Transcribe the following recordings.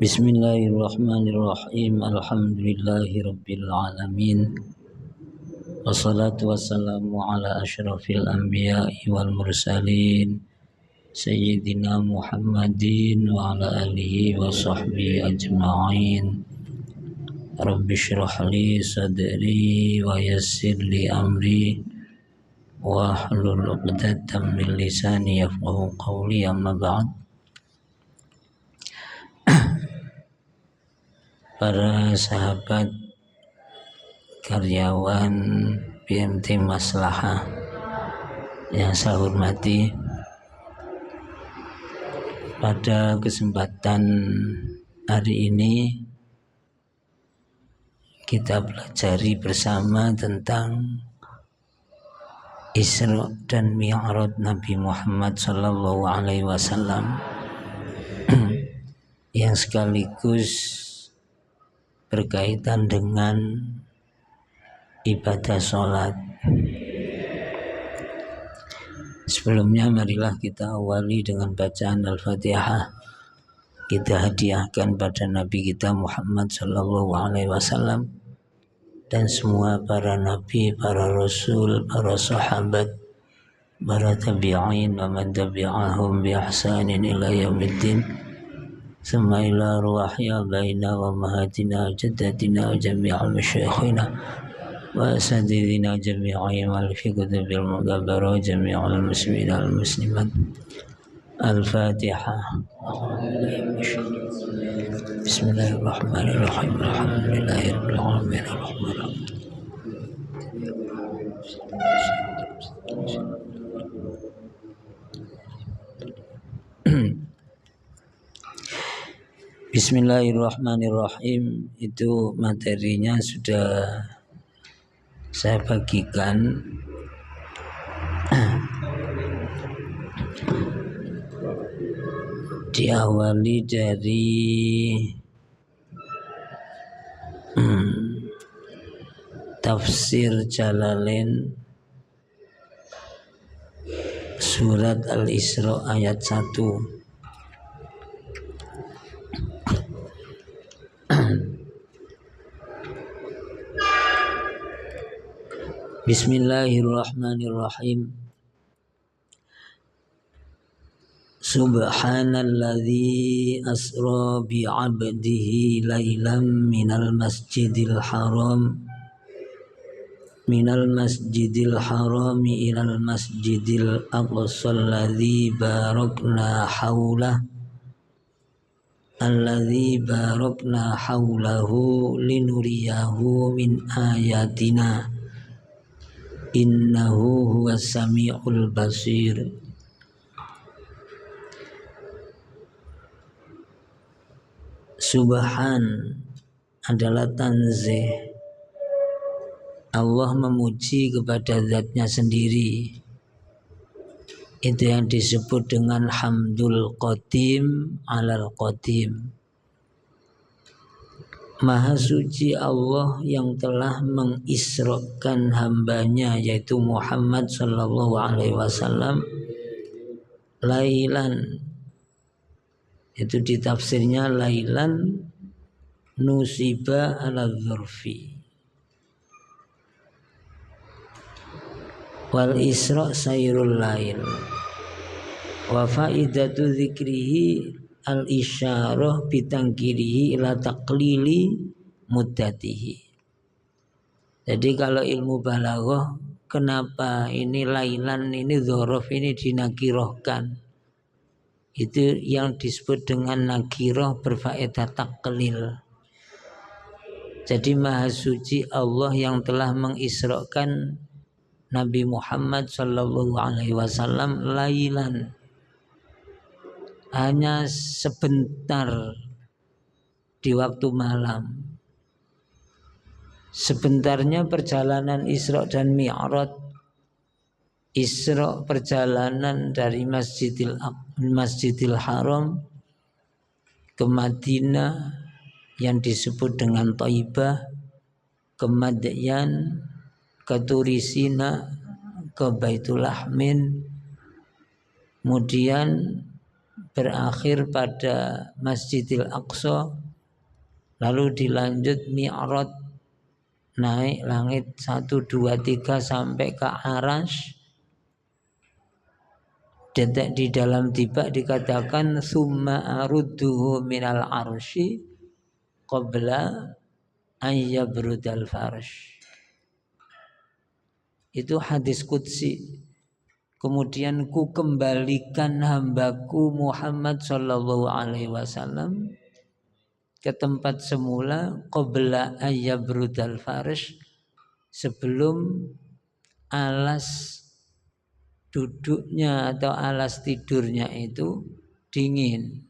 Bismillahirrahmanirrahim. Alhamdulillahirabbil alamin. Wassalatu wassalamu ala asyrafil anbiya'i wal mursalin sayyidina Muhammadin wa ala alihi wa sahbihi ajma'in. Rabbi shrah li sadri wa yassir li amri wa hlul 'uqdatam min lisani yafqahu qawli. Amma ba'd. Para sahabat karyawan BMT Maslahah yang saya hormati, pada kesempatan hari ini kita pelajari bersama tentang Isra dan Mi'raj Nabi Muhammad sallallahu alaihi wasallam yang sekaligus berkaitan dengan ibadah sholat. Sebelumnya marilah kita awali dengan bacaan Al-Fatihah. Kita hadiahkan pada Nabi kita Muhammad sallallahu alaihi wasallam dan semua para nabi, para rasul, para sahabat, para tabi'in wa man tabi'ahum bi ihsanin ila yaumiddin. Summa ila ruwahi abaina wa mahatina jaddatina wa jami'al masyayikhina wa asatidina jami'ai wal fi kutubil mudabbara jami'al muslimin al muslimat. Al-Fatiha. Bismillahirrahmanirrahim. Alhamdulillahirabbil alamin. Bismillahirrahmanirrahim. Itu materinya sudah saya bagikan. Diawali dari tafsir Jalalain surat Al-Isra ayat 1. Bismillahirrahmanirrahim. Subhanalladzi asra bi'abdihi laylan minal masjidil haram ilal masjidil aqsa alladzi barakna haulahu linuriyahu min ayatina innahu huwas sami'ul basir. Subhan adalah tanzih. Allah memuji kepada zatnya sendiri. Itu yang disebut dengan hamdul qadim alal qadim. Maha suci Allah yang telah mengisrakan hambanya yaitu Muhammad sallallahu alaihi wasallam lailan. Itu ditafsirnya lailan nusiba ala dzurfi. Wal isra sayrul lail. Wa faidatu dzikrihi al-isyarah bitangkirihi ila taqlili muddatihi. Jadi kalau ilmu balaghah, kenapa ini lailan, ini dzaraf ini dinakirahkan? Itu yang disebut dengan nakirah berfaedah taklil. Jadi maha suci Allah yang telah mengisrakan Nabi Muhammad sallallahu alaihi wasallam lailan, hanya sebentar di waktu malam. Sebentarnya perjalanan Isra dan Mi'raj. Isra perjalanan dari Masjidil Haram ke Madinah yang disebut dengan Thaibah, ke Madyan, ke Turisina, ke Baitul Lahmin, kemudian berakhir pada Masjidil Aqsa, lalu dilanjut Mi'raj, naik langit 1, 2, 3 sampai ke Arasy. Di dalam tiba dikatakan summa arudduhu minal arsy qabla an yabrudal farsh. Itu hadis qudsi. Kemudian ku kembalikan hambaku Muhammad sallallahu alaihi wasallam ke tempat semula qabla an yabrudal farsh, sebelum alas duduknya atau alas tidurnya itu dingin.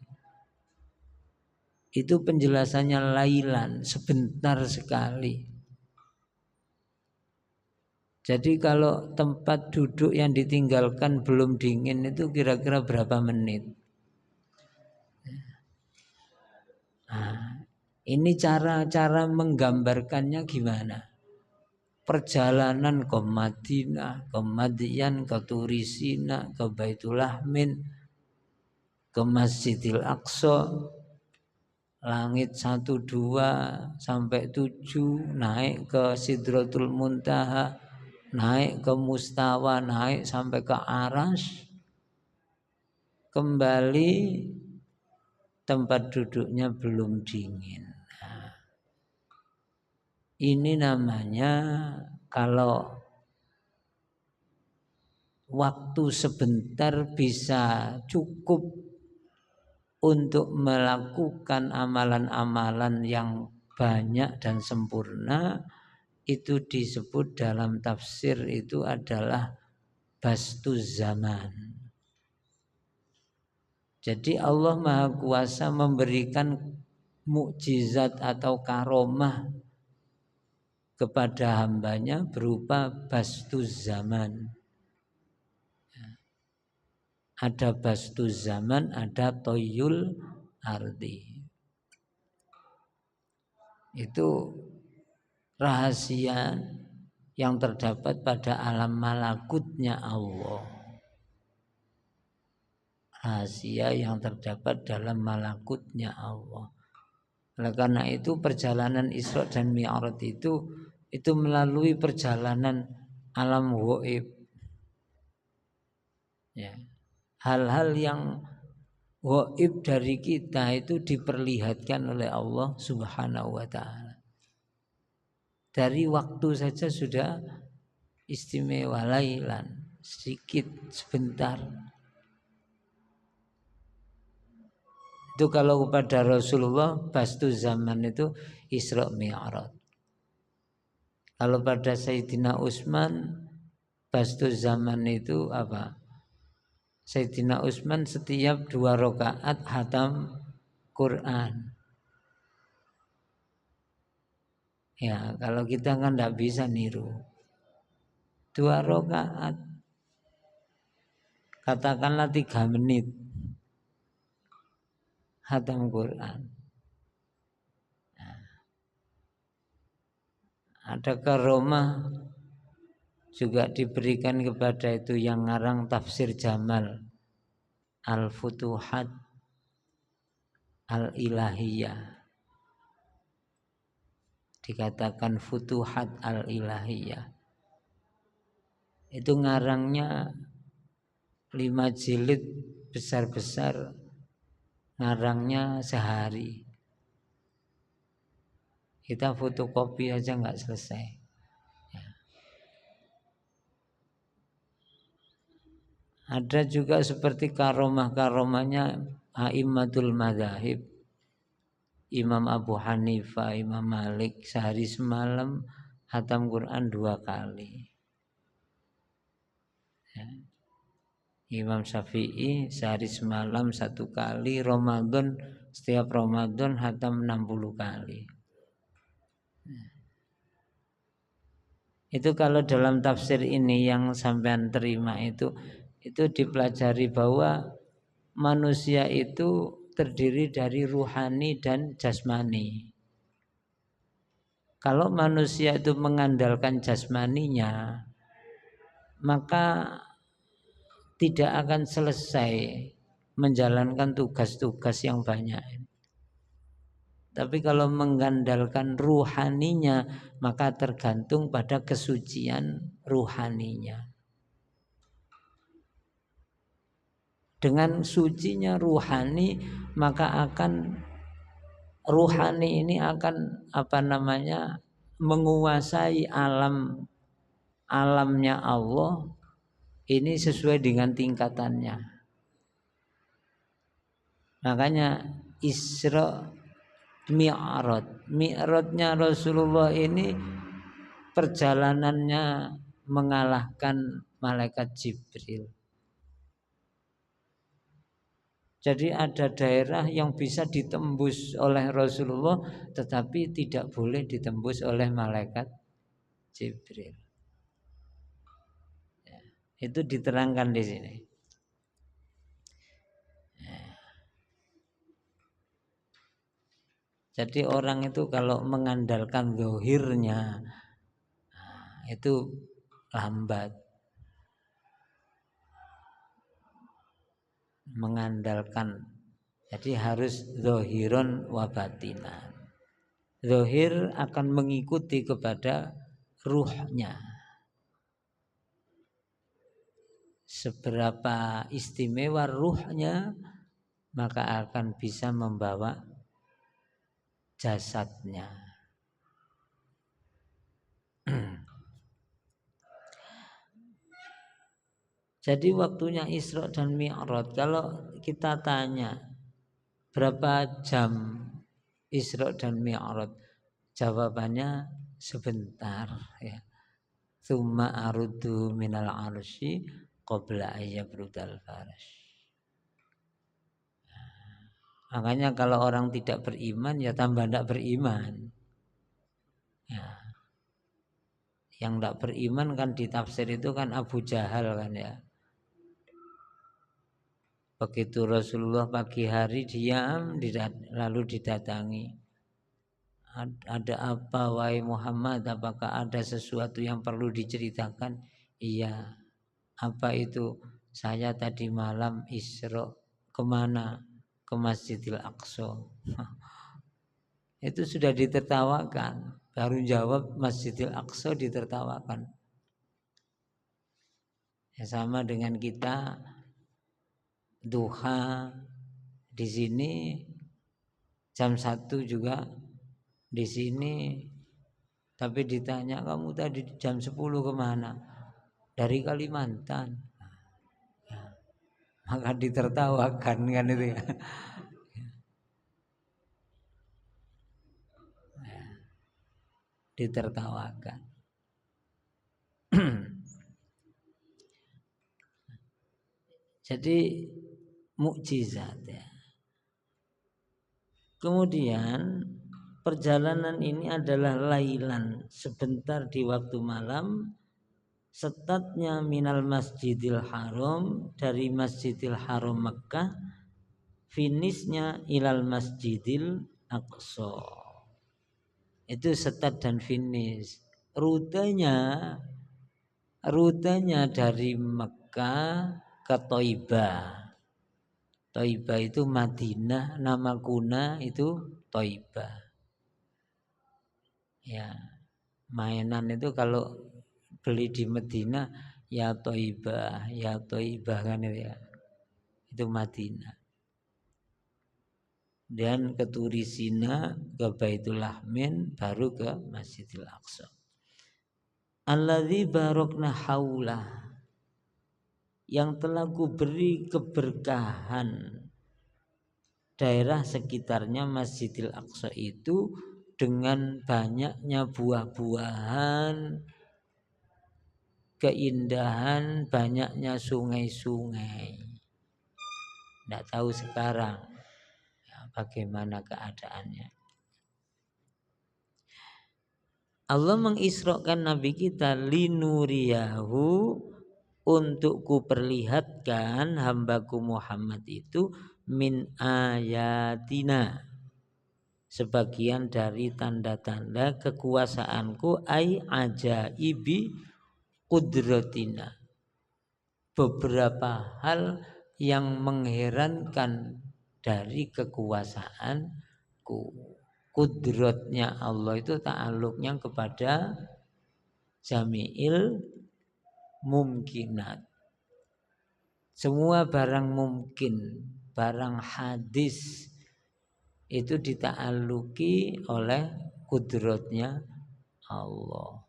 Itu penjelasannya lailan, sebentar sekali. Jadi kalau tempat duduk yang ditinggalkan belum dingin itu kira-kira berapa menit? Nah, ini cara menggambarkannya gimana? Perjalanan ke Madinah, ke Madyan, ke Turisina, ke Baitul Lahmin, ke Masjidil Aqsa, langit 1, 2 sampai 7, naik ke Sidratul Muntaha, naik ke Mustawa, naik sampai ke Arasy, kembali tempat duduknya belum dingin. Nah, ini namanya kalau waktu sebentar bisa cukup untuk melakukan amalan-amalan yang banyak dan sempurna, itu disebut dalam tafsir itu adalah bastuz zaman. Jadi Allah Maha Kuasa memberikan mukjizat atau karomah kepada hambanya berupa bastuz zaman. Ada bastuz zaman, ada toyul ardi. Itu rahasia yang terdapat pada alam malakutnya Allah. Rahasia yang terdapat dalam malakutnya Allah. Oleh karena itu perjalanan Isra dan Mi'raj itu melalui perjalanan alam ghaib. Ya. Hal-hal yang ghaib dari kita itu diperlihatkan oleh Allah Subhanahu wa taala. Dari waktu saja sudah istimewa, lailan, sedikit, sebentar. Itu kalau kepada Rasulullah bastuz zaman itu Isra Mi'raj. Kalau pada Sayyidina Utsman bastuz zaman itu apa? Sayyidina Utsman setiap 2 rakaat khatam Quran. Ya, kalau kita kan tidak bisa niru. 2 rakaat, katakanlah 3 menit khatam Quran. Nah, ada karomah juga diberikan kepada itu yang ngarang tafsir Jamal Al-Futuhat Al-Ilahiyah. Dikatakan Futuhat Al-Ilahiyah. Itu ngarangnya 5 jilid besar-besar, ngarangnya sehari. Kita fotokopi aja nggak selesai. Ya. Ada juga seperti karomah-karomahnya A'immatul Madzhab, Imam Abu Hanifah, Imam Malik, sehari semalam khatam Quran 2 kali. Ya. Imam Syafi'i sehari semalam 1 kali, Ramadan setiap Ramadan khatam 60 kali. Itu kalau dalam tafsir ini yang sampean terima itu dipelajari bahwa manusia itu terdiri dari ruhani dan jasmani. Kalau manusia itu mengandalkan jasmaninya, maka tidak akan selesai menjalankan tugas-tugas yang banyak. Tapi kalau mengandalkan ruhaninya, maka tergantung pada kesucian ruhaninya. Dengan sucinya ruhani, maka ruhani ini akan menguasai alamnya Allah ini sesuai dengan tingkatannya. Makanya Isra Mi'rajnya Rasulullah ini perjalanannya mengalahkan malaikat Jibril. Jadi ada daerah yang bisa ditembus oleh Rasulullah tetapi tidak boleh ditembus oleh malaikat Jibril. Ya, itu diterangkan di sini. Jadi orang itu kalau mengandalkan zahirnya itu lambat. Mengandalkan. Jadi harus zahiron wa batinan. Zahir akan mengikuti kepada ruhnya. Seberapa istimewa ruhnya, maka akan bisa membawa jasadnya. Jadi waktunya Isra dan Mi'raj, kalau kita tanya berapa jam Isra dan Mi'raj, jawabannya sebentar ya. Tsumma arudu minal arsy qabla ayyabrudal farash. Makanya kalau orang tidak beriman ya tambah tidak beriman. Ya. Yang tidak beriman kan di tafsir itu kan Abu Jahal kan ya. Begitu Rasulullah pagi hari diam lalu didatangi. Ada apa wahai Muhammad? Apakah ada sesuatu yang perlu diceritakan? Iya. Apa itu? Saya tadi malam Isra. Kemana? Ke Masjidil Aqsa. Itu sudah ditertawakan. Baru jawab Masjidil Aqsa ditertawakan. Ya, sama dengan kita duha di sini jam 1 juga di sini, tapi ditanya kamu tadi jam 10 kemana? Dari Kalimantan. Ya, maka ditertawakan kan itu ya. Ditertawakan. Jadi mukjizat ya. Kemudian perjalanan ini adalah lailan, sebentar di waktu malam. Setatnya minal Masjidil Haram, dari Masjidil Haram Mekah, finishnya ilal Masjidil Aqsa. Itu setat dan finish. Rutenya dari Mekah ke Thaibah. Thaibah itu Madinah, nama kuna itu Thaibah. Ya, mainan itu kalau beli di Madinah ya Thaibah kan itu ya. Itu Madinah. Dan ke Turisina, ke Baitul Lahmin, baru ke Masjidil Aqsa. Alladzi barokna haulah, yang telah kuberi keberkahan daerah sekitarnya Masjidil Aqsa itu dengan banyaknya buah-buahan, keindahan, banyaknya sungai-sungai. Tidak tahu sekarang ya, bagaimana keadaannya. Allah mengisrokan Nabi kita linuriyahu, untuk kuperlihatkan hambaku Muhammad itu min ayatina, sebagian dari tanda-tanda kekuasaanku, ai ajaibi kudratina, beberapa hal yang mengherankan dari kekuasaanku. Kudratnya Allah itu ta'alluqnya kepada jami'il mumkinat. Semua barang mungkin, barang hadis itu dita'alluqi oleh kudratnya Allah.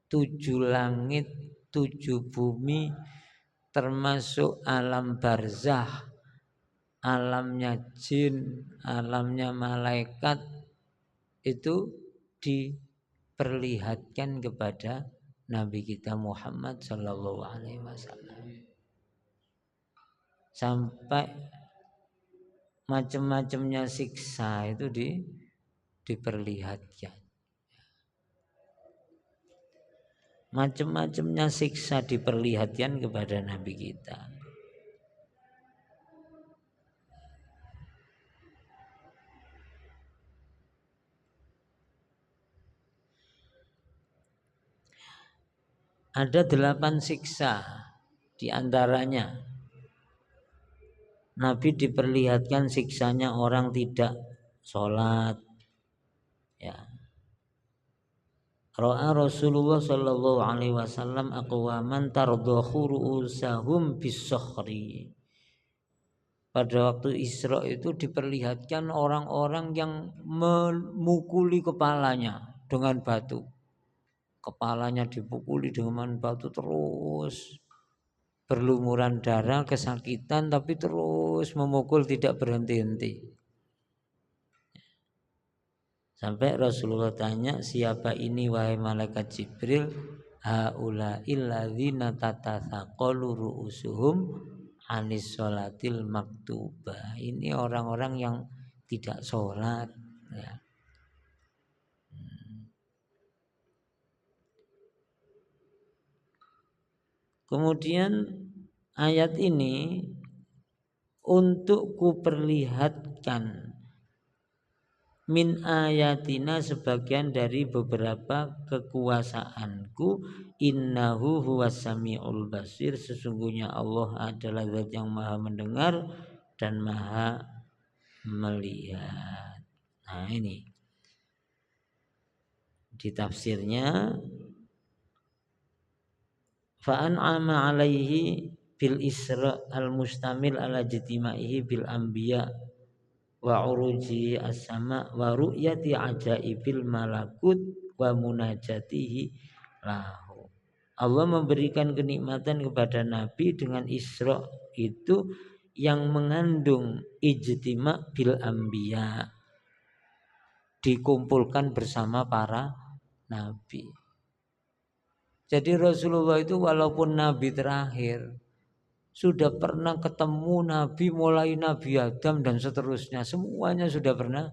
7 langit, 7 bumi, termasuk alam barzah, alamnya jin, alamnya malaikat, itu diperlihatkan kepada Nabi kita Muhammad Sallallahu Alaihi Wasallam. Sampai macam-macamnya siksa itu diperlihatkan. Macam-macamnya siksa diperlihatkan kepada Nabi kita. Ada 8 siksa, di antaranya Nabi diperlihatkan siksanya orang tidak sholat. Ya. Ra'a Rasulullah sallallahu alaihi wasallam aqwaman tardakhu ru'usahum bis-sakhri. Pada waktu Isra itu diperlihatkan orang-orang yang memukuli kepalanya dengan batu. Kepalanya dipukuli dengan batu terus, berlumuran darah, kesakitan, tapi terus memukul tidak berhenti-henti. Sampai Rasulullah tanya, siapa ini wahai malaikat Jibril? Haula illadzina tatathaqalu ru'usuhum anis sholatil maktubah. Ini orang-orang yang tidak sholat, ya. Kemudian ayat ini untuk kuperlihatkan min ayatina sebagian dari beberapa kekuasaanku, innahu huwas samiul basir, sesungguhnya Allah adalah zat yang maha mendengar dan maha melihat. Nah ini di tafsirnya, fa'an'ama alaihi bil isra al mustamil ala jitimaihi bil anbiya wa uruji as-sama wa ru'yati ajaibil malakut wa munajatihi lahu. Allah memberikan kenikmatan kepada Nabi dengan Isra itu yang mengandung ijtima bil anbiya, dikumpulkan bersama para nabi. Jadi Rasulullah itu walaupun nabi terakhir, sudah pernah ketemu nabi mulai Nabi Adam dan seterusnya, semuanya sudah pernah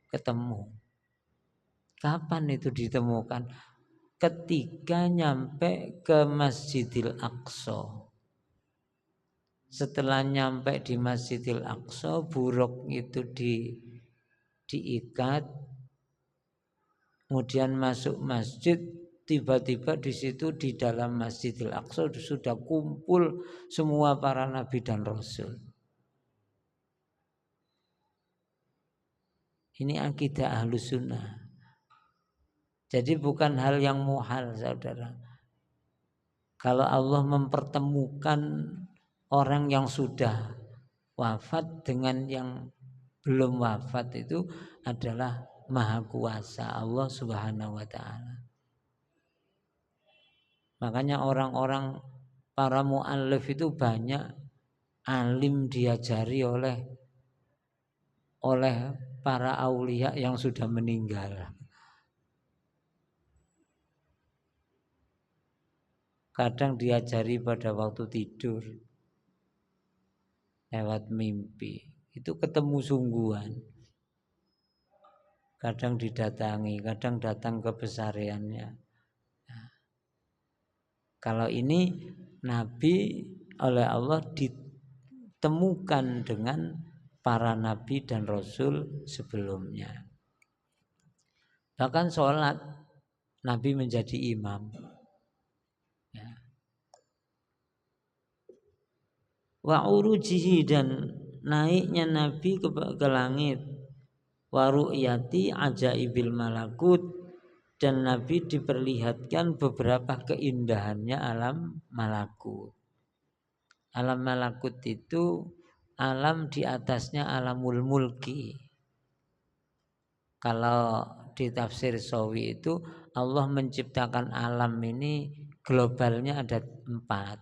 ketemu. Kapan itu ditemukan? Ketika nyampe ke Masjidil Aqsa. Setelah nyampe di Masjidil Aqsa, buruk itu diikat, kemudian masuk masjid. Tiba-tiba di situ di dalam Masjidil Aqsa sudah kumpul semua para nabi dan rasul. Ini akidah Ahlus Sunnah. Jadi bukan hal yang muhal, saudara. Kalau Allah mempertemukan orang yang sudah wafat dengan yang belum wafat, itu adalah maha kuasa Allah Subhanahu wa ta'ala. Makanya orang-orang para mu'allif itu banyak alim diajari oleh para aulia yang sudah meninggal. Kadang diajari pada waktu tidur, lewat mimpi. Itu ketemu sungguhan. Kadang didatangi, kadang datang ke pesariannya. Kalau ini Nabi oleh Allah ditemukan dengan para Nabi dan Rasul sebelumnya. Bahkan sholat Nabi menjadi imam. Ya. wa urujihi dan naiknya Nabi ke langit, wa ru'yati ajaibil malakut dan Nabi diperlihatkan beberapa keindahannya alam malakut. Alam malakut itu alam di atasnya alamul mulki. Kalau di tafsir Sawi itu Allah menciptakan alam ini globalnya ada 4.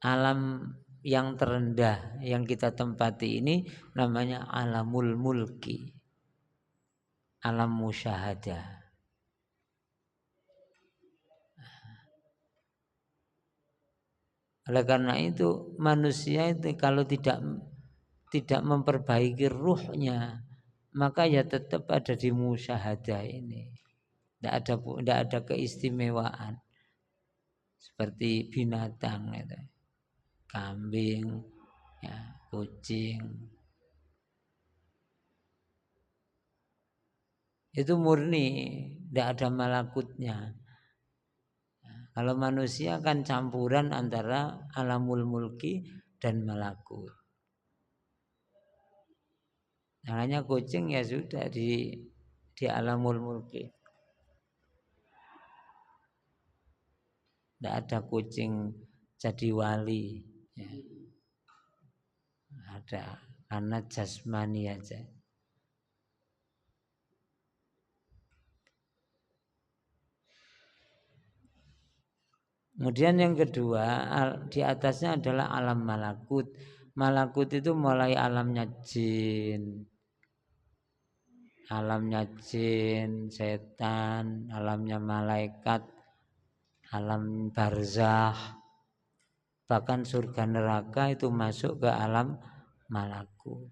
Alam yang terendah yang kita tempati ini namanya alamul mulki, alam musyahadah. Oleh karena itu manusia itu kalau tidak memperbaiki ruhnya, maka ya tetap ada di musyahadah ini. Tidak ada keistimewaan seperti binatang itu. Kambing, ya, kucing. Itu murni, tidak ada malakutnya. Kalau manusia kan campuran antara alamul mulki dan malakut. Namanya kucing ya sudah di alamul mulki. Tidak ada kucing jadi wali. Ya. Ada karena jasmani aja. Kemudian yang kedua, di atasnya adalah alam malakut. Malakut itu mulai alamnya jin, setan, alamnya malaikat, alam barzakh, bahkan surga neraka itu masuk ke alam malakut.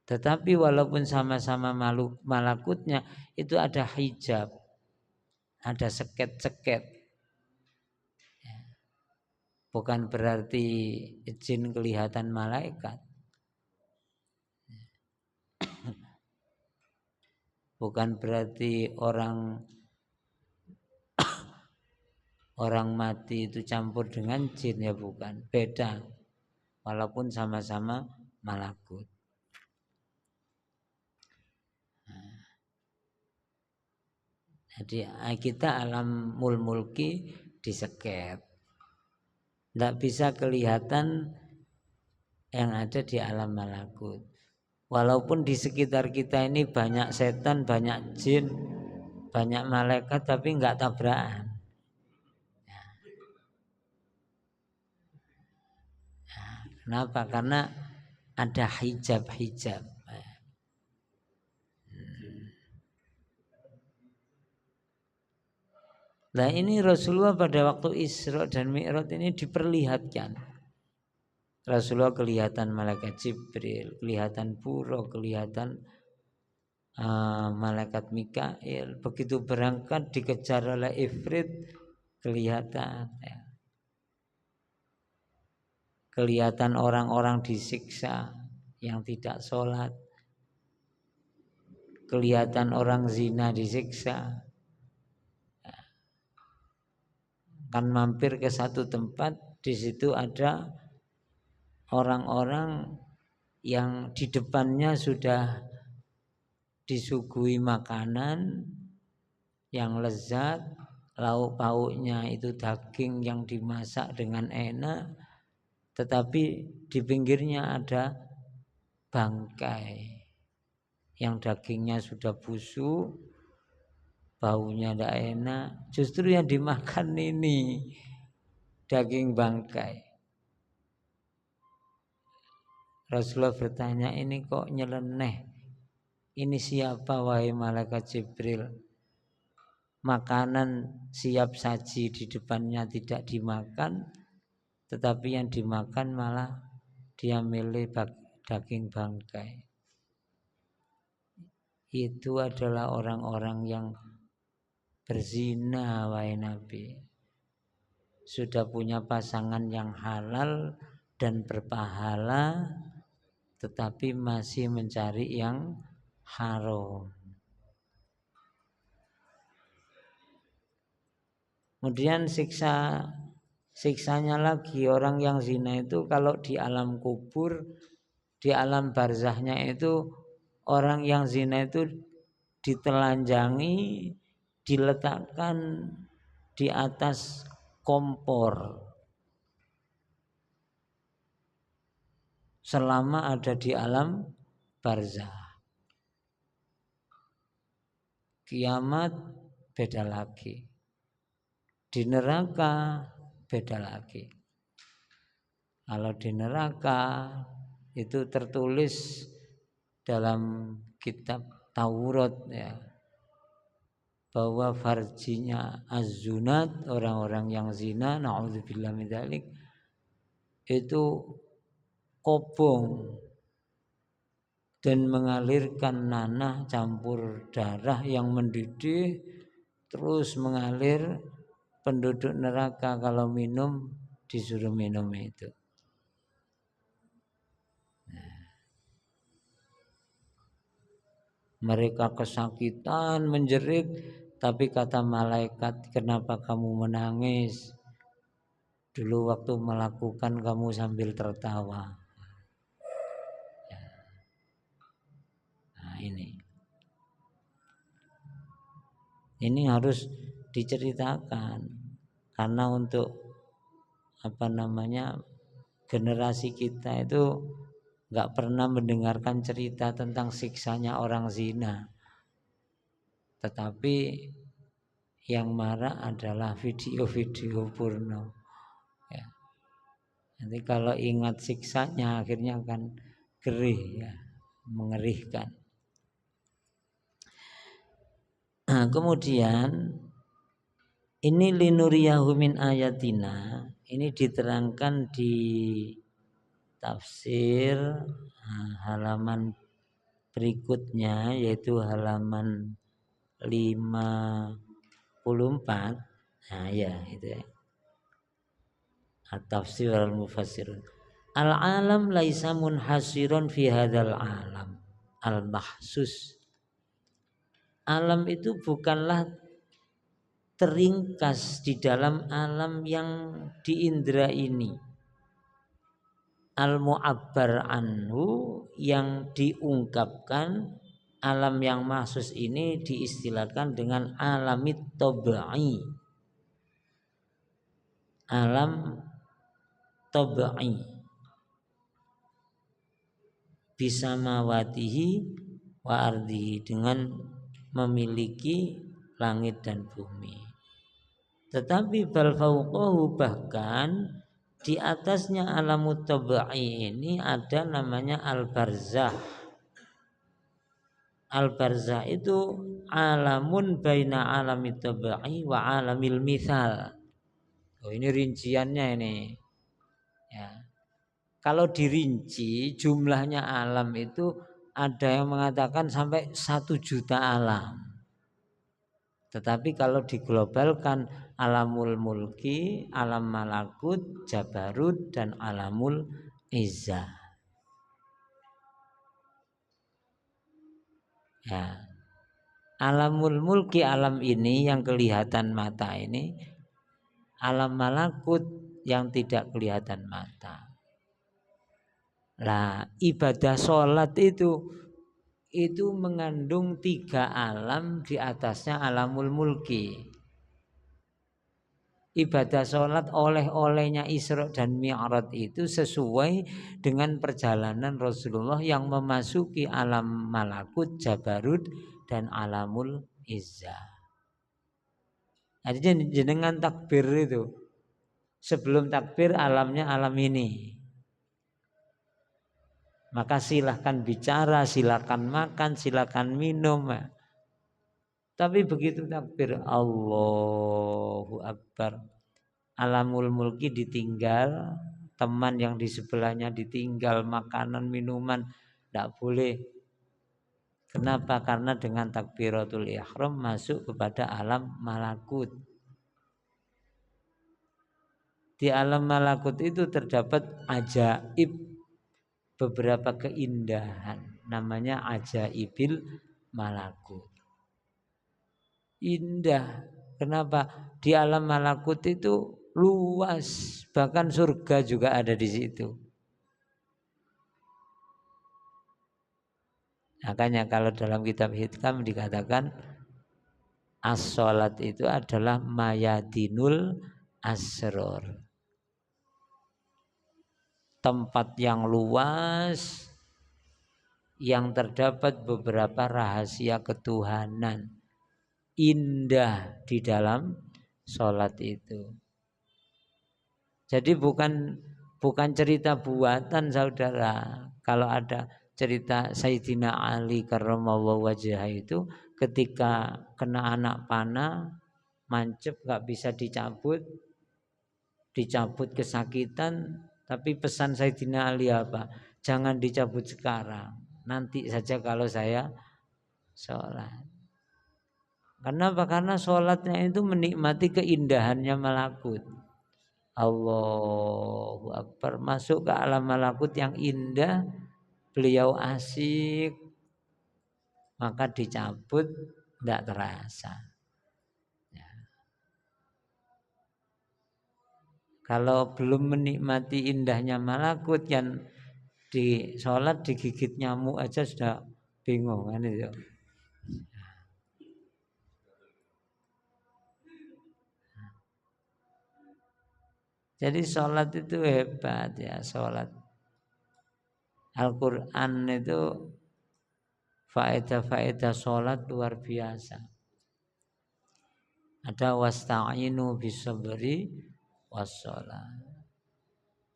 Tetapi walaupun sama-sama malakutnya itu ada hijab, ada seket-seket. Bukan berarti jin kelihatan malaikat. Bukan berarti orang mati itu campur dengan jin, ya bukan. Beda. Walaupun sama-sama malakut. Jadi kita alam mulki diseket. Tidak bisa kelihatan yang ada di alam malakut. Walaupun di sekitar kita ini banyak setan, banyak jin, banyak malaikat, tapi nggak tabrakan. Kenapa? Karena ada hijab-hijab. Nah ini Rasulullah pada waktu Isra dan Mi'raj ini diperlihatkan. Rasulullah kelihatan malaikat Jibril, kelihatan Buraq, kelihatan malaikat Mikail. Begitu berangkat dikejar oleh Ifrit, kelihatan. Ya. Kelihatan orang-orang disiksa yang tidak sholat. Kelihatan orang zina disiksa. Kan mampir ke satu tempat, di situ ada orang-orang yang di depannya sudah disuguhi makanan yang lezat, lauk pauknya itu daging yang dimasak dengan enak, tetapi di pinggirnya ada bangkai yang dagingnya sudah busuk, baunya tidak enak. Justru yang dimakan ini daging bangkai. Rasulullah bertanya, ini kok nyeleneh? Ini siapa wahai malaikat Jibril? Makanan siap saji di depannya tidak dimakan, tetapi yang dimakan malah dia milih daging bangkai. Itu adalah orang-orang yang berzina, wahai Nabi. Sudah punya pasangan yang halal dan berpahala, tetapi masih mencari yang haram. Kemudian siksa siksanya lagi orang yang zina itu kalau di alam kubur, di alam barzahnya itu orang yang zina itu ditelanjangi, diletakkan di atas kompor selama ada di alam barzah. Kiamat beda lagi, di neraka beda lagi. Kalau di neraka itu tertulis dalam kitab Taurat ya, bahwa farjinya az-zunat, orang-orang yang zina, naudzubillah min dzalik, itu kobong dan mengalirkan nanah campur darah yang mendidih, terus mengalir. Penduduk neraka kalau minum disuruh minum itu. Mereka kesakitan, menjerit, tapi kata malaikat, kenapa kamu menangis? Dulu waktu melakukan kamu sambil tertawa. Nah ini harus diceritakan, karena untuk generasi kita itu nggak pernah mendengarkan cerita tentang siksanya orang zina, tetapi yang marah adalah video-video porno ya. Nanti kalau ingat siksanya akhirnya akan gerih ya, mengerikan. Nah, kemudian ini linuriyahu min ayatina, ini diterangkan di tafsir halaman berikutnya, yaitu halaman 54. Nah ya itu ya. At-tafsir al-mufassirun. Al-alam laisa munhasirun fi hadzal alam al-mahsus. Alam itu bukanlah teringkas di dalam alam yang diindra ini. Al-mu'abbar anhu, yang diungkapkan, alam yang mahsus ini diistilahkan dengan alamit tabai. Alam tabai bisa mawatihi wa ardihi, dengan memiliki langit dan bumi. Tetapi bal fauqahu, bahkan di atasnya alamut tabai ini ada namanya al-barzah. Al-barzah itu alamun baina alamit tabai wa alamil mithal. Oh, ini rinciannya ini. Ya. Kalau dirinci jumlahnya alam itu ada yang mengatakan sampai 1 juta alam. Tetapi kalau diglobalkan, alamul mulki, alam malakut, jabarut, dan alamul izzah. Ya. Alamul mulki, alam ini yang kelihatan mata ini, alam malakut yang tidak kelihatan mata. Nah, ibadah sholat itu mengandung 3 alam, di atasnya alamul mulki. Ibadah sholat oleh-olehnya Isra dan Mi'raj itu sesuai dengan perjalanan Rasulullah yang memasuki alam malakut, jabarut, dan alamul izzah. Jadi jenengan takbir itu, sebelum takbir alamnya alam ini. Maka silahkan bicara, silahkan makan, silahkan minum. Tapi begitu takbir Allahu Akbar, alamul mulki ditinggal, teman yang di sebelahnya ditinggal, makanan, minuman tidak boleh. Kenapa? Karena dengan takbiratul ihram masuk kepada alam malakut. Di alam malakut itu terdapat ajaib, beberapa keindahan, namanya ajaibil malakut. Indah. Kenapa? Di alam malakut itu luas, bahkan surga juga ada di situ. Makanya kalau dalam kitab Hikam dikatakan as-sholat itu adalah mayadinul asror, tempat yang luas yang terdapat beberapa rahasia ketuhanan indah di dalam sholat itu. Jadi bukan cerita buatan saudara. Kalau ada cerita Sayyidina Ali karramallahu wajhah itu ketika kena anak panah mancep nggak bisa dicabut kesakitan, tapi pesan Sayyidina Ali apa? Jangan dicabut sekarang, nanti saja kalau saya sholat. Kenapa? Karena sholatnya itu menikmati keindahannya malakut. Allahu Akbar, masuk ke alam malakut yang indah, beliau asik, maka dicabut tidak terasa. Ya. Kalau belum menikmati indahnya malakut, yang di sholat digigit nyamuk aja sudah bingung kan itu. Jadi sholat itu hebat ya, sholat. Al-Quran itu faedah-faedah sholat luar biasa. Ada wasta'inu bisabri wassalat.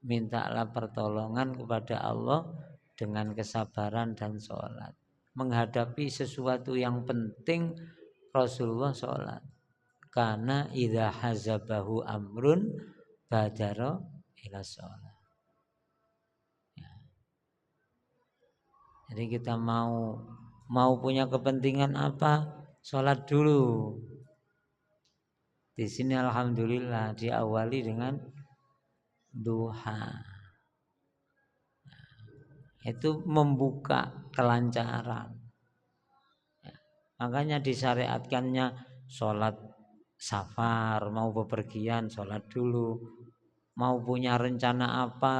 Mintalah pertolongan kepada Allah dengan kesabaran dan sholat. Menghadapi sesuatu yang penting, Rasulullah sholat. Karena idza hazabahu amrun badara ila sholat. Ya. Jadi kita mau punya kepentingan apa, sholat dulu. Di sini alhamdulillah diawali dengan duha. Itu membuka kelancaran. Ya. Makanya disyariatkannya sholat safar, mau bepergian sholat dulu, mau punya rencana apa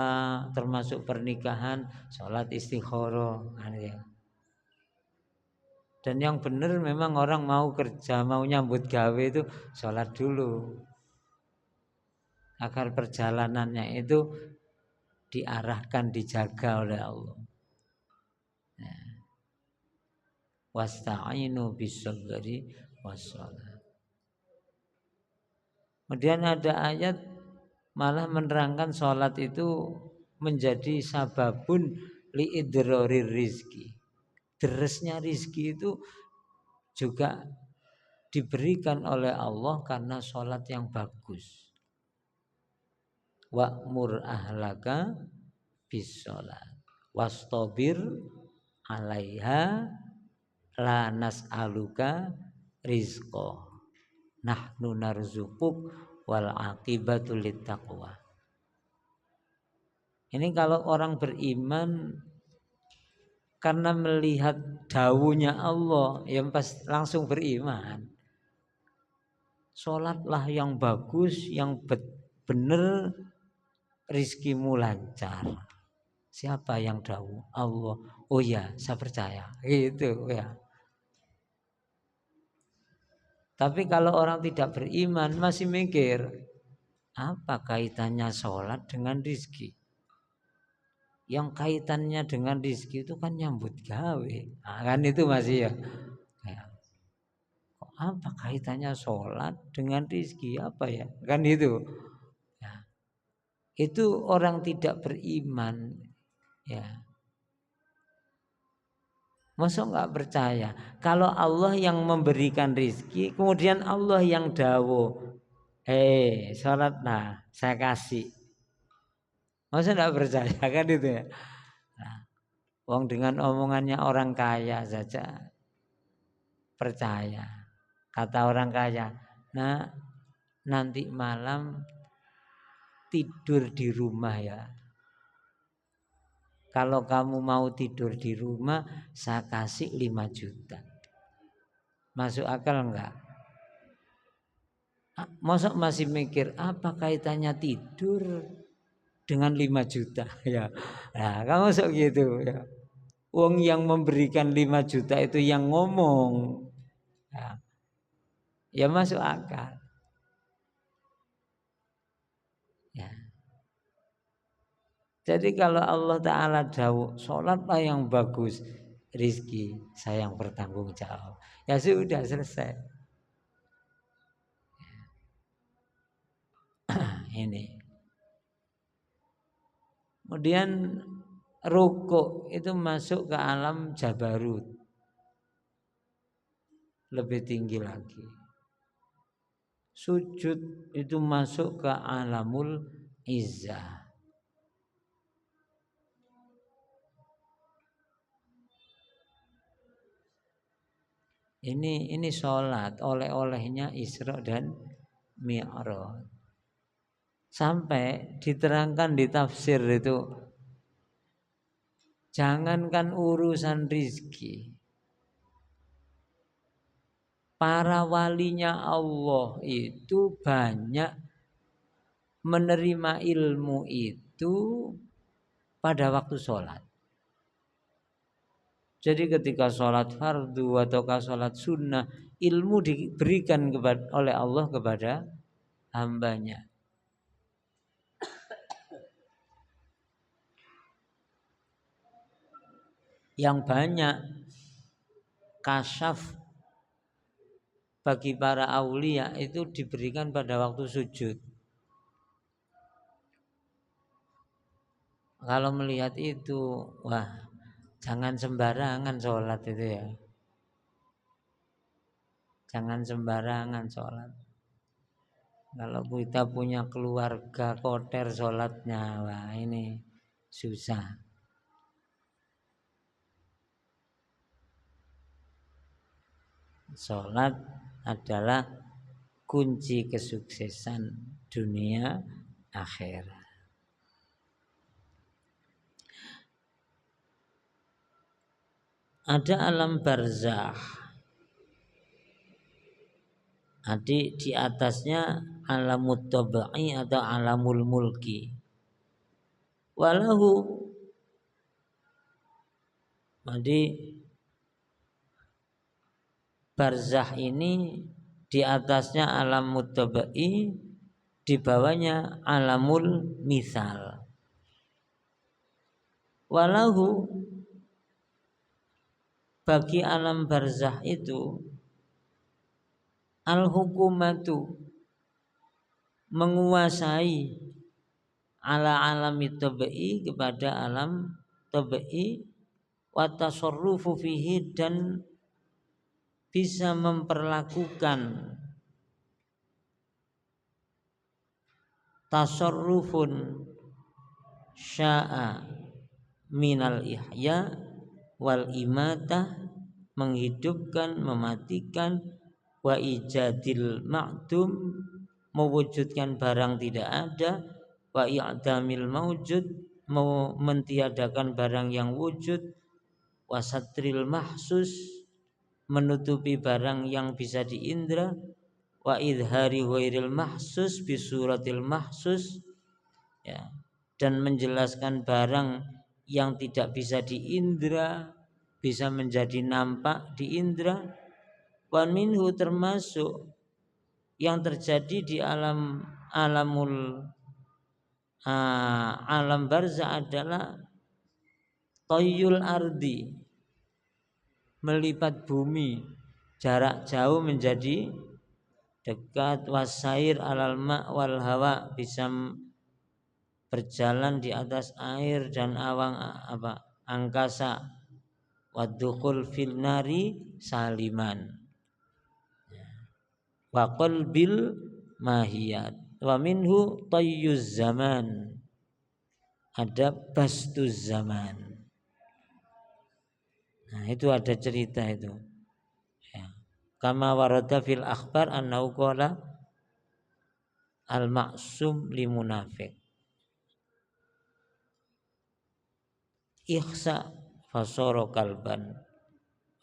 termasuk pernikahan sholat istikharah. Dan yang benar memang orang mau kerja, mau nyambut gawe itu sholat dulu, agar perjalanannya itu diarahkan, dijaga oleh Allah. Ya. Wasta'inu bis-sabri was-shalah. Kemudian ada ayat malah menerangkan sholat itu menjadi sababun liidrorir rizki. Deresnya rizki itu juga diberikan oleh Allah karena sholat yang bagus. Wa'mur ahlaka bis sholat wastabir alaiha la nas'aluka rizqo nahnu narzuquk wal aqibatu littaqwa. Ini kalau orang beriman karena melihat dawuhnya Allah yang pas langsung beriman. Sholatlah yang bagus, yang benar, rizkimu lancar. Siapa yang dawuh? Allah. Oh ya, saya percaya. Gitu ya. Tapi kalau orang tidak beriman masih mikir, apa kaitannya sholat dengan rizki? Yang kaitannya dengan rizki itu kan nyambut gawe. Nah, kan itu masih ya. Kok apa kaitannya sholat dengan rizki? Apa ya? Kan itu. Ya. Itu orang tidak beriman. Ya. Masa nggak percaya? Kalau Allah yang memberikan rizki, kemudian Allah yang dawuh, sholat nah saya kasih. Masa nggak percaya kan itu ya? Nah, wong dengan omongannya orang kaya saja percaya. Kata orang kaya, nah nanti malam tidur di rumah ya. Kalau kamu mau tidur di rumah, saya kasih 5 juta. Masuk akal enggak? Masa masih mikir apa kaitannya tidur dengan 5 juta ya. Nah, kamu masuk gitu ya. Wong yang memberikan 5 juta itu yang ngomong. Ya, ya masuk akal. Ya. Jadi kalau Allah Ta'ala jauh, sholatlah yang bagus, rizki saya yang bertanggung jawab. Ya sudah selesai. Ini. Kemudian rukuk itu masuk ke alam jabarut, lebih tinggi lagi. Sujud itu masuk ke alamul izzah. Ini sholat, oleh-olehnya Isra dan Mi'raj. Sampai diterangkan di tafsir itu, jangankan urusan rizki, para walinya Allah itu banyak menerima ilmu itu pada waktu sholat. Jadi ketika sholat fardu atau sholat sunnah, ilmu diberikan oleh Allah kepada hambanya. Yang banyak kasyaf bagi para aulia itu diberikan pada waktu sujud. Kalau melihat itu, wah, jangan sembarangan sholat itu ya. Jangan sembarangan sholat. Kalau kita punya keluarga kotor sholatnya, wah ini susah. Sholat adalah kunci kesuksesan dunia akhirat. Ada alam barzakh. Di atasnya alamut tabai atau alamul mulki. Walahu, jadi barzakh ini di atasnya alamut tabai, di bawahnya alamul misal. Walahu, bagi alam barzakh itu al-hukumatu, menguasai ala alami tabai, kepada alam tabai, wa tasarrufu fihi, dan bisa memperlakukan tasarrufun sya'a minal ihya wal imatah, menghidupkan, mematikan, wa ijadil ma'dum, mewujudkan barang tidak ada, wa i'damil mawjud, mentiadakan barang yang wujud, wa satril mahsus, menutupi barang yang bisa diindra, wa idhari ghairil mahsus bisuratil mahsus, ya, dan menjelaskan barang yang tidak bisa diindra bisa menjadi nampak diindra. Wa minhu, termasuk yang terjadi di alam barzakh adalah toyul ardi, melipat bumi jarak jauh menjadi dekat, wasair alal ma' wal hawa, bisa berjalan di atas air dan angkasa, wadukhul fil nari saliman, wa qalbil mahiyat. Wa minhu tayyuz zaman, ada bastuz zaman. Nah, itu ada cerita itu. Ya. Kama warada fil akhbar annahu qala al ma'sum li munafiq ihsa fasara kalban,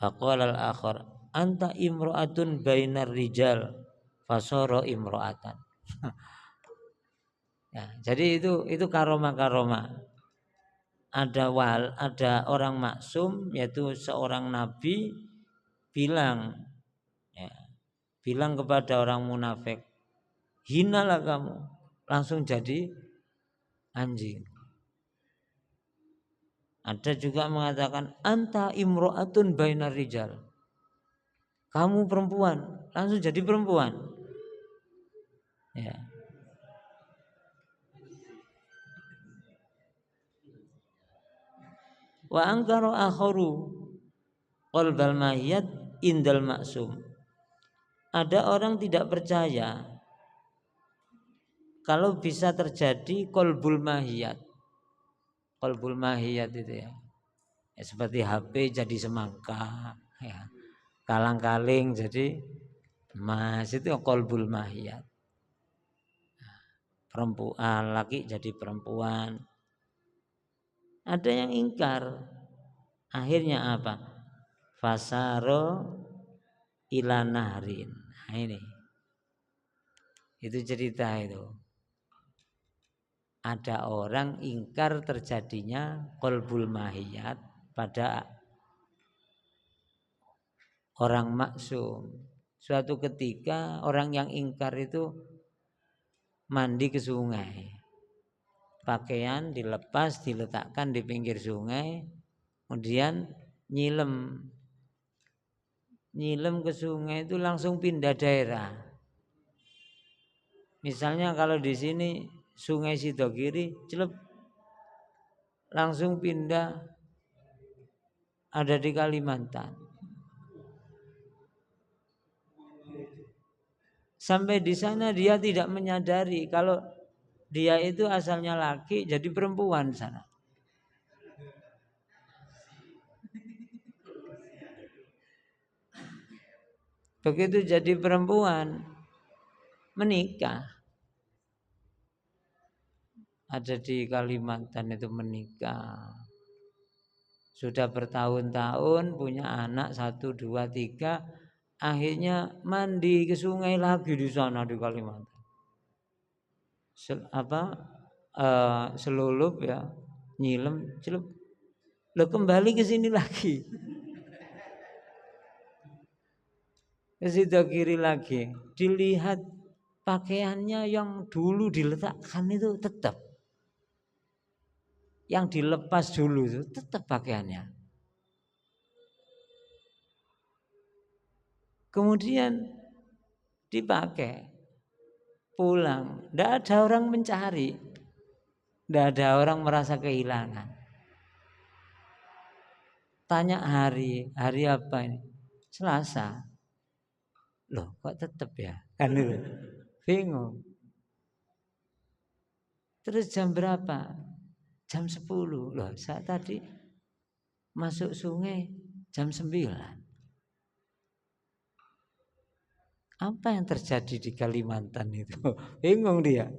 faqala al akhar anta imra'atun bainar rijal fasara imro'atan. Ya, jadi itu karomah-karomah. Ada orang maksum yaitu seorang nabi bilang, ya, bilang kepada orang munafik, hinalah kamu, langsung jadi anjing. Ada juga mengatakan anta imro'atun bainar rijal, kamu perempuan, langsung jadi perempuan. Ya. Wa angkara akharu qalbal mayyat indal maksum. Ada orang tidak percaya kalau bisa terjadi qalbul mahiyat. Qalbul mahiyat itu ya. Ya seperti HP jadi semangka, ya. Kalang-kaling jadi emas, itu qalbul mahiyat. Perempuan laki jadi perempuan. Ada yang ingkar. Akhirnya apa? Fasaro ila nahrin. Nah, ini. Itu cerita itu. Ada orang ingkar terjadinya qalbul mahiyat pada orang maksum. Suatu ketika orang yang ingkar itu mandi ke sungai. Pakaian dilepas, diletakkan di pinggir sungai, kemudian nyilem ke sungai itu langsung pindah daerah. Misalnya kalau di sini Sungai Sidogiri, celep langsung pindah ada di Kalimantan. Sampai di sana dia tidak menyadari kalau dia itu asalnya laki jadi perempuan sana. Begitu jadi perempuan menikah. Ada di Kalimantan itu menikah. Sudah bertahun-tahun punya anak 1, 2, 3, akhirnya mandi ke sungai lagi di sana di Kalimantan. Selulup ya, nyilem, celup. Lo kembali ke sini lagi. Ke Sidogiri lagi. Dilihat pakaiannya yang dulu diletakkan itu tetap. Yang dilepas dulu itu tetap pakaiannya. Kemudian dipakai pulang, tidak ada orang mencari, tidak ada orang merasa kehilangan. Tanya hari apa ini? Selasa. Loh kok tetap ya? Kan itu bingung. Terus jam berapa? Jam 10. Loh saya tadi masuk sungai jam 9. Apa yang terjadi di Kalimantan itu? Bingung dia.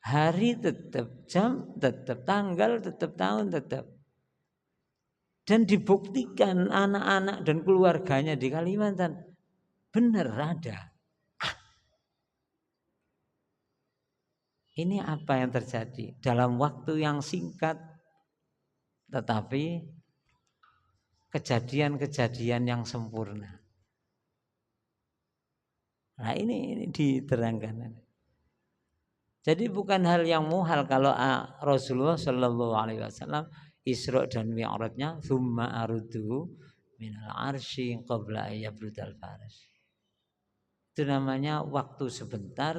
Hari tetap, jam tetap, tanggal tetap, tahun tetap. Dan dibuktikan anak-anak dan keluarganya di Kalimantan benar ada. Ini apa yang terjadi dalam waktu yang singkat, tetapi kejadian-kejadian yang sempurna. Nah ini diterangkan. Jadi bukan hal yang muhal kalau Rasulullah Shallallahu Alaihi Wasallam Isra dan Mi'rajnya thumma arudu minal arsy qabla ayyabrudal faras. Itu namanya waktu sebentar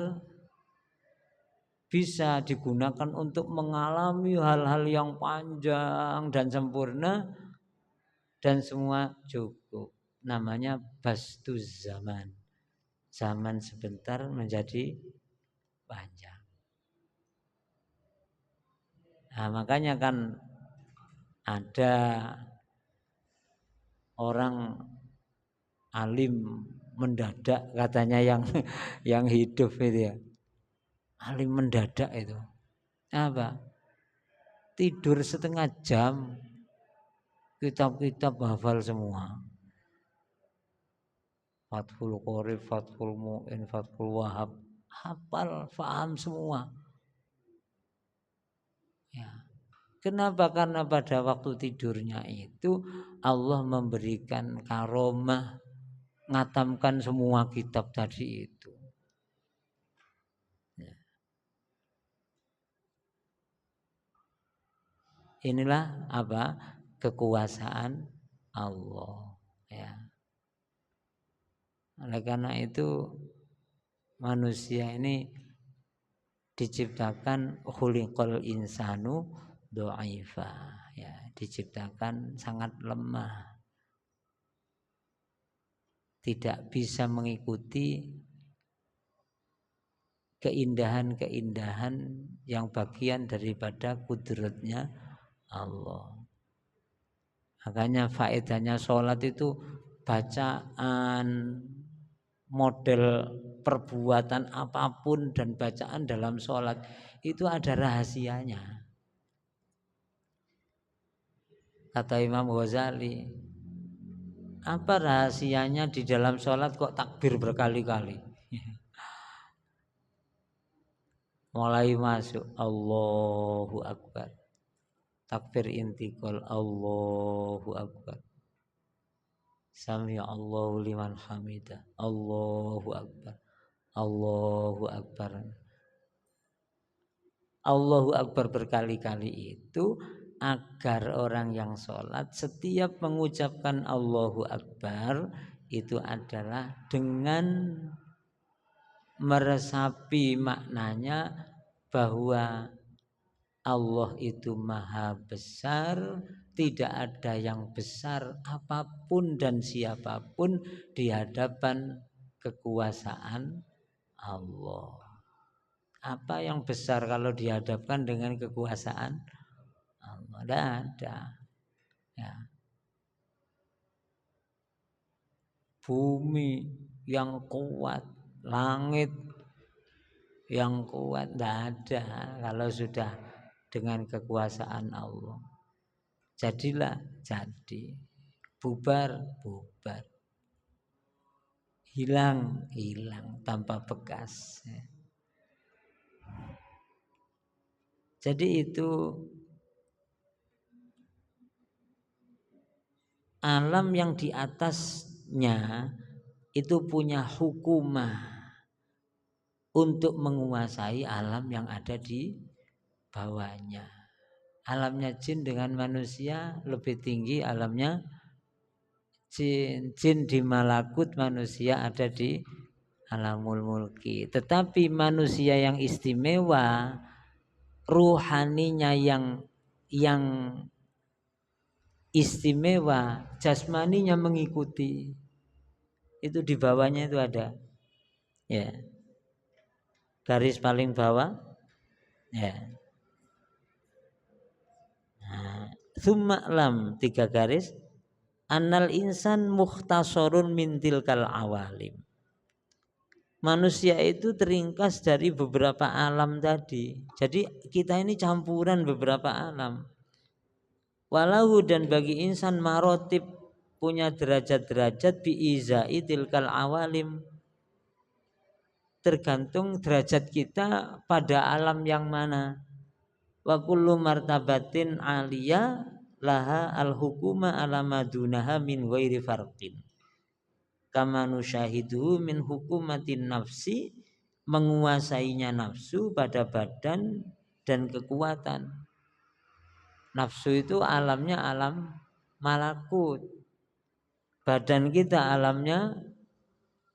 bisa digunakan untuk mengalami hal-hal yang panjang dan sempurna dan semua cukup. Namanya bastuz zaman. Zaman sebentar menjadi panjang. Nah, makanya kan ada orang alim mendadak katanya yang hidup itu ya. Alim mendadak itu. Apa? Tidur setengah jam, kitab-kitab hafal semua. Fathul Qorib, Fathul Mu'in, Fathul Wahab, hafal, faham semua. Ya. Kenapa? Karena pada waktu tidurnya itu Allah memberikan karomah, ngatamkan semua kitab tadi itu. Ya. Inilah apa? Kekuasaan Allah. Ya. Oleh karena itu manusia ini diciptakan khuliqal insanu dha'ifa, ya, diciptakan sangat lemah, tidak bisa mengikuti keindahan-keindahan yang bagian daripada kudratnya Allah. Makanya faedahnya sholat itu bacaan, model perbuatan apapun dan bacaan dalam sholat itu ada rahasianya. Kata Imam Ghazali, apa rahasianya di dalam sholat kok takbir berkali-kali? Mulai masuk Allahu Akbar, takbir intikal Allahu Akbar, Sami Allahu liman hamidah, Allahu Akbar, Allahu Akbar. Allahu Akbar berkali-kali itu agar orang yang sholat setiap mengucapkan Allahu Akbar itu adalah dengan meresapi maknanya bahwa Allah itu maha besar, tidak ada yang besar apapun dan siapapun di hadapan kekuasaan Allah. Apa yang besar kalau dihadapkan dengan kekuasaan Allah? Tidak ada. Ya. Bumi yang kuat, langit yang kuat, tidak ada kalau sudah dengan kekuasaan Allah. Jadilah jadi, bubar bubar, hilang hilang tanpa bekas. Jadi itu alam yang di atasnya itu punya hukumah untuk menguasai alam yang ada di bawahnya. Alamnya jin dengan manusia lebih tinggi alamnya jin. Jin di malakut, manusia ada di alamul mulki. Tetapi manusia yang istimewa, ruhaninya yang istimewa, jasmaninya mengikuti. Itu di bawahnya itu ada. Ya. Garis paling bawah. Ya. Tsumma lam 3 garis annal insan mukhtasarun min tilkal awalim. Manusia itu teringkas dari beberapa alam tadi. Jadi kita ini campuran beberapa alam. Walau dan bagi insan marotib, punya derajat-derajat biizai tilkal awalim, tergantung derajat kita pada alam yang mana. Wa kullu martabatin aliyah laha al-hukuma ala madunaha min ghairi farqin. Kama nusyahidu min hukumatin nafsi, menguasainya nafsu pada badan dan kekuatan. Nafsu itu alamnya alam malakut, badan kita alamnya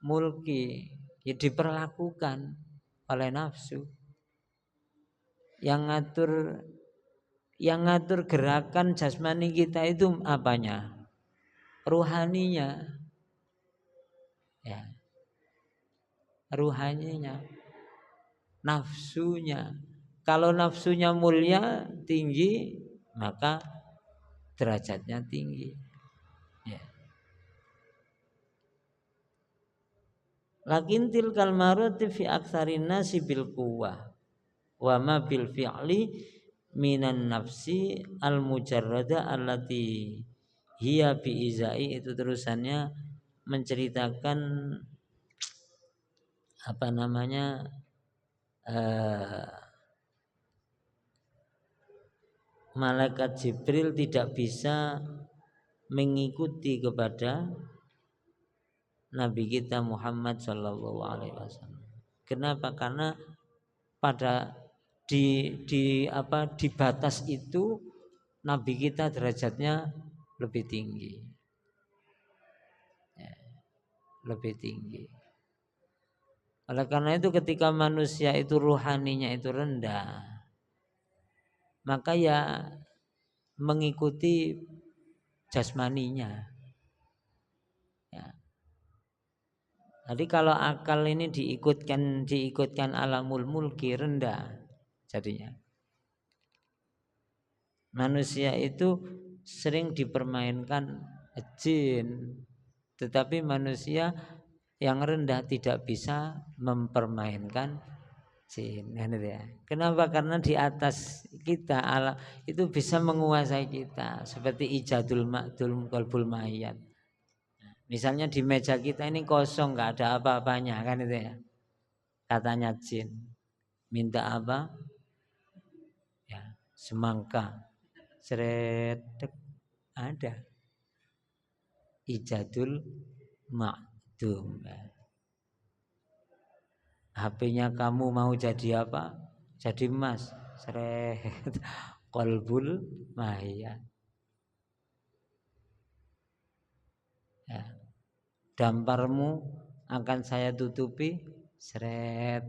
mulki, ya diperlakukan oleh nafsu. Yang ngatur gerakan jasmani kita itu apanya? Ruhaninya. Ya. Ruhaninya. Nafsunya. Kalau nafsunya mulia, tinggi, maka derajatnya tinggi. Ya. Lakin tilkal marati fi aktsarin nasi bil quwwah wa ma bil fi'li minan nafsi al mujarrada allati hiya bi izai, itu terusannya menceritakan apa namanya malaikat Jibril tidak bisa mengikuti kepada Nabi kita Muhammad Shallallahu Alaihi Wasallam. Kenapa? Karena pada di batas itu Nabi kita derajatnya lebih tinggi, ya, lebih tinggi. Oleh karena itu ketika manusia itu ruhaninya itu rendah, maka ya mengikuti jasmaninya. Ya. Jadi kalau akal ini diikutkan alamul mulki rendah jadinya. Manusia itu sering dipermainkan jin, tetapi manusia yang rendah tidak bisa mempermainkan jin. Kenapa? Karena di atas kita alam itu bisa menguasai kita seperti ijadul ma'dul qalbul mayyat. Misalnya di meja kita ini kosong, nggak ada apa-apanya kan itu ya. Katanya jin, minta apa? Ya, semangka. Sredek ada. Ijadul ma'dum. HP-nya kamu mau jadi apa? Jadi emas. Sred qalbul mayyat. Ya. Damparmu akan saya tutupi seret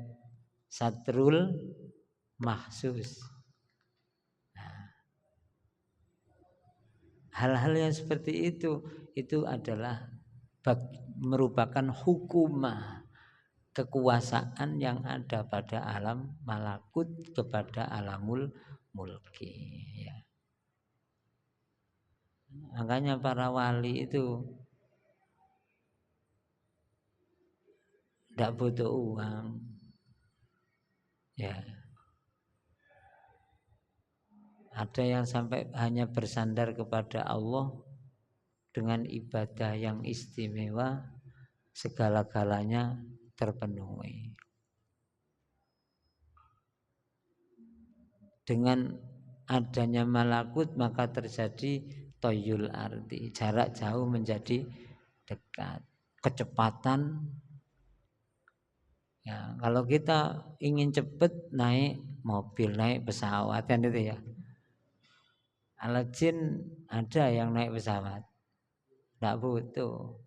satrul mahsus. Nah, hal-hal yang seperti itu adalah merupakan hukumah kekuasaan yang ada pada alam malakut kepada alamul mulki. Ya. Makanya para wali itu tidak butuh uang, ya. Ada yang sampai hanya bersandar kepada Allah dengan ibadah yang istimewa, segala-galanya terpenuhi. Dengan adanya malakut maka terjadi toyul arti, jarak jauh menjadi dekat, kecepatan. Ya, kalau kita ingin cepat naik mobil, naik pesawat kan itu ya. Ala jin ada yang naik pesawat, tidak butuh.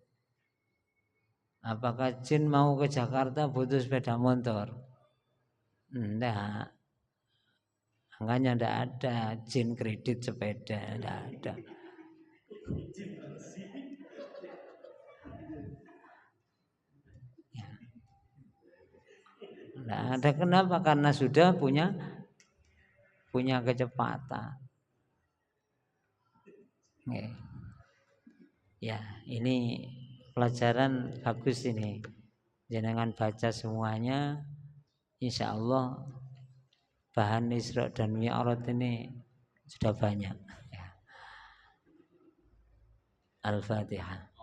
Apakah jin mau ke Jakarta butuh sepeda motor? Enggak. Makanya tidak ada jin kredit sepeda, tidak ada. Ya. Tidak ada. Kenapa? Karena sudah punya kecepatan. Ya, ini pelajaran bagus ini. Jangan baca semuanya. Insya Allah bahan Isra dan Mi'raj ini sudah banyak. Ya. Al-Fatihah.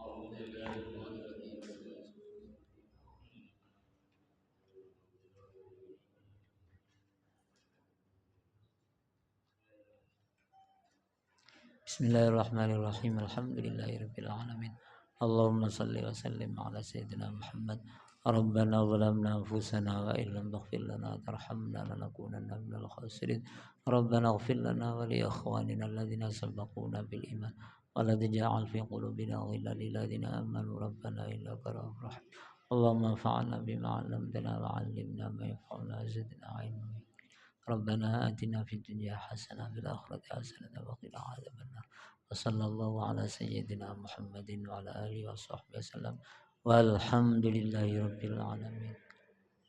Bismillahirrahmanirrahim. Alhamdulillahirabbil alamin. Allahumma shalli wa sallim ala sayyidina Muhammad. Rabbana zalamna anfusana wa illam taghfir lana wa tarhamna lanakunanna minal khasirin. Rabbana ighfir lana wa li ikhwanina alladhina sabaquna bil iman wa la taj'al fi qulubina ghillan lil ladzina amanu rabbana innaka ra'ufur rahim. Allahumma anfa'na bima 'allamtana wa 'allimna ma yanfa'una wa zidna 'ilma. Rabbana atina fid dunya hasanah wa fil akhirati hasanah wa qina adzabannar. Wa sallallahu ala sayyidina Muhammadin wa ala alihi wa sahbihi wasallam. Walhamdulillahi rabbil alamin.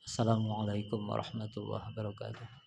Assalamualaikum warahmatullahi wabarakatuh.